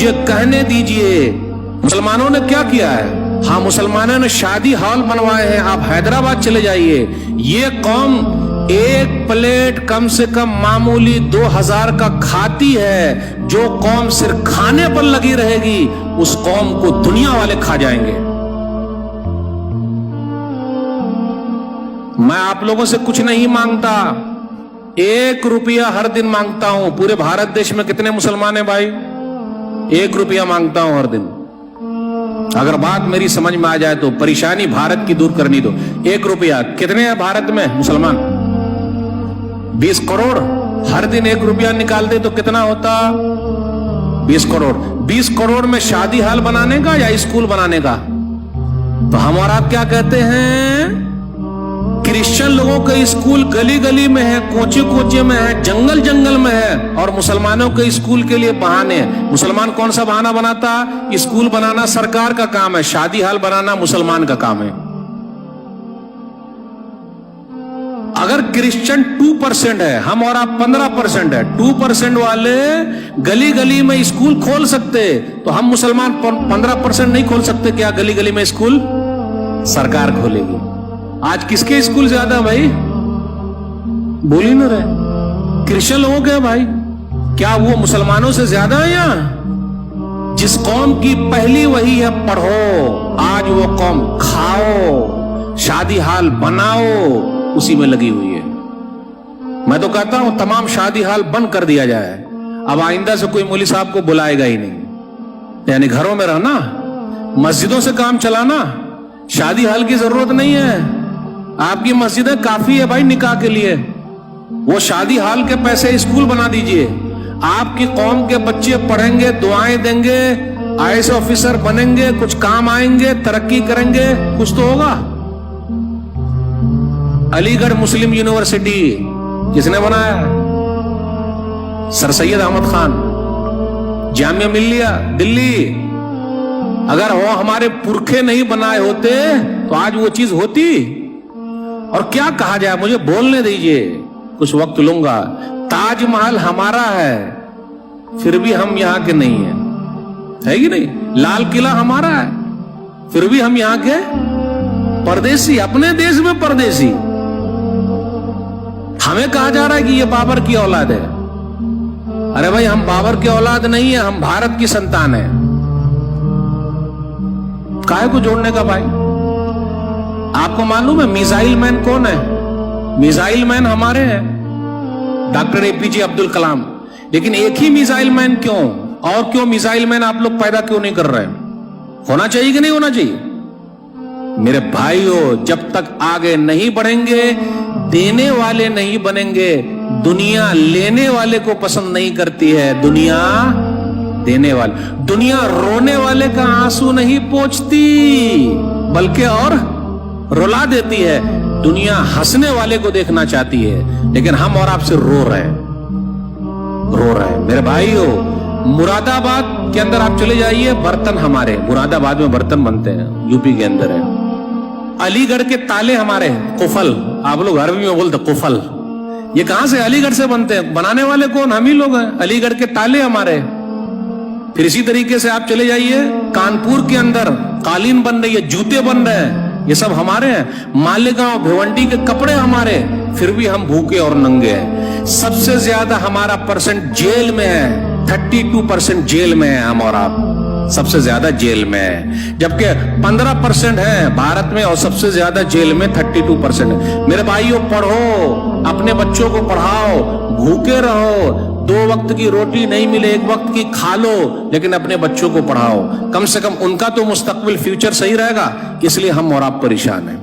मुझे कहने दीजिए मुसलमानों ने क्या किया है। हाँ, मुसलमानों ने शादी हॉल बनवाए हैं। आप हैदराबाद चले जाइए, ये कौम एक प्लेट कम से कम मामूली 2000 का खाती है। जो कौम सिर्फ खाने पर लगी रहेगी उस कौम को दुनिया वाले खा जाएंगे। मैं आप लोगों से कुछ नहीं मांगता, 1 रुपया हर दिन मांगता हूं। पूरे भारत देश में कितने मुसलमान हैं भाई? 1 रुपया मांगता हूं हर दिन। अगर बात मेरी समझ में आ जाए तो परेशानी भारत की दूर करनी दो। 1 रुपया कितने हैं भारत में मुसलमान? 20 करोड़। हर दिन 1 रुपया निकाल दे तो कितना होता? 20 करोड़। 20 करोड़ में शादी हॉल बनाने का या स्कूल बनाने का? तो हम और आप क्या कहते हैं? क्रिश्चियन लोगों के स्कूल गली गली में है, कोचे कोचे में है, जंगल जंगल में है, और मुसलमानों के स्कूल के लिए बहाने हैं। मुसलमान कौन सा बहाना बनाता? स्कूल बनाना सरकार का काम है, शादी हॉल बनाना मुसलमान का काम है। अगर क्रिश्चियन 2% है, हम और आप 15% है, 2% वाले गली गली में स्कूल खोल सकते, तो हम मुसलमान 15% नहीं खोल सकते क्या? गली गली में स्कूल सरकार खोलेगी। आज किसके स्कूल ज्यादा भाई? बोल ही ना रहे। क्रिश्चियन लोगों के भाई, क्या वो मुसलमानों से ज्यादा है? या जिस कौम की पहली वही है पढ़ो, आज वो कौम खाओ, शादी हाल बनाओ, उसी में लगी हुई है। मैं तो कहता हूं तमाम शादी हाल बंद कर दिया जाए। अब आइंदा से कोई मौलवी साहब को बुलाएगा ही नहीं। यानी घरों में रहना, मस्जिदों से काम चलाना, शादी हाल की जरूरत नहीं है। आपकी मस्जिदें काफी है भाई निकाह के लिए। वो शादी हाल के पैसे स्कूल बना दीजिए। आपकी कौम के बच्चे पढ़ेंगे, दुआएं देंगे, आईएएस ऑफिसर बनेंगे, कुछ काम आएंगे, तरक्की करेंगे, कुछ तो होगा। अलीगढ़ मुस्लिम यूनिवर्सिटी किसने बनाया? सर सैयद अहमद खान। जामिया मिल्लिया दिल्ली। अगर वो हमारे पुरखे नहीं बनाए होते तो आज वो चीज होती। और क्या कहा जाए, मुझे बोलने दीजिए, कुछ वक्त लूंगा। ताजमहल हमारा है, फिर भी हम यहां के नहीं है कि नहीं? लाल किला हमारा है, फिर भी हम यहां के परदेसी, अपने देश में परदेसी। हमें कहा जा रहा है कि ये बाबर की औलाद है। अरे भाई, हम बाबर की औलाद नहीं है, हम भारत की संतान है। काहे को जोड़ने का भाई? आपको मालूम है मिसाइल मैन कौन है? मिसाइल मैन हमारे हैं, डॉक्टर एपीजे अब्दुल कलाम। लेकिन एक ही मिसाइल मैन क्यों? और क्यों मिसाइल मैन आप लोग पैदा क्यों नहीं कर रहे? होना चाहिए कि नहीं होना चाहिए? मेरे भाइयों, जब तक आगे नहीं बढ़ेंगे, देने वाले नहीं बनेंगे। दुनिया लेने वाले को पसंद नहीं करती है, दुनिया देने वाले। दुनिया रोने वाले का आंसू नहीं पोंछती, बल्कि और रुला देती है। दुनिया हंसने वाले को देखना चाहती है, लेकिन हम और आपसे रो रहे हैं। मेरे भाइयों, मुरादाबाद के अंदर आप चले जाइए, बर्तन हमारे मुरादाबाद में बर्तन बनते हैं, यूपी के अंदर है। अलीगढ़ के ताले हमारे हैं, कुफल। आप लोग अरबी में बोलते कुफल। ये कहां से? अलीगढ़ से बनते हैं। बनाने वाले कौन? हम ही लोग हैं। अलीगढ़ के ताले हमारे। फिर इसी तरीके से आप चले जाइए, कानपुर के अंदर कालीन बन रही है, जूते बन रहे हैं, ये सब हमारे हैं। मालेगांव भिवंडी के कपड़े हमारे, फिर भी हम भूखे और नंगे हैं। सबसे ज्यादा हमारा परसेंट जेल में है, 32% जेल में है हम और आप, सबसे ज्यादा जेल में है। जबकि 15% है भारत में, और सबसे ज्यादा जेल में 32% है। मेरे भाइयों, पढ़ो, अपने बच्चों को पढ़ाओ, भूखे रहो, 2 वक्त की रोटी नहीं मिले, 1 वक्त की खा लो, लेकिन अपने बच्चों को पढ़ाओ। कम से कम उनका तो मुस्तकबिल, फ्यूचर सही रहेगा। इसलिए हम और आप परेशान हैं।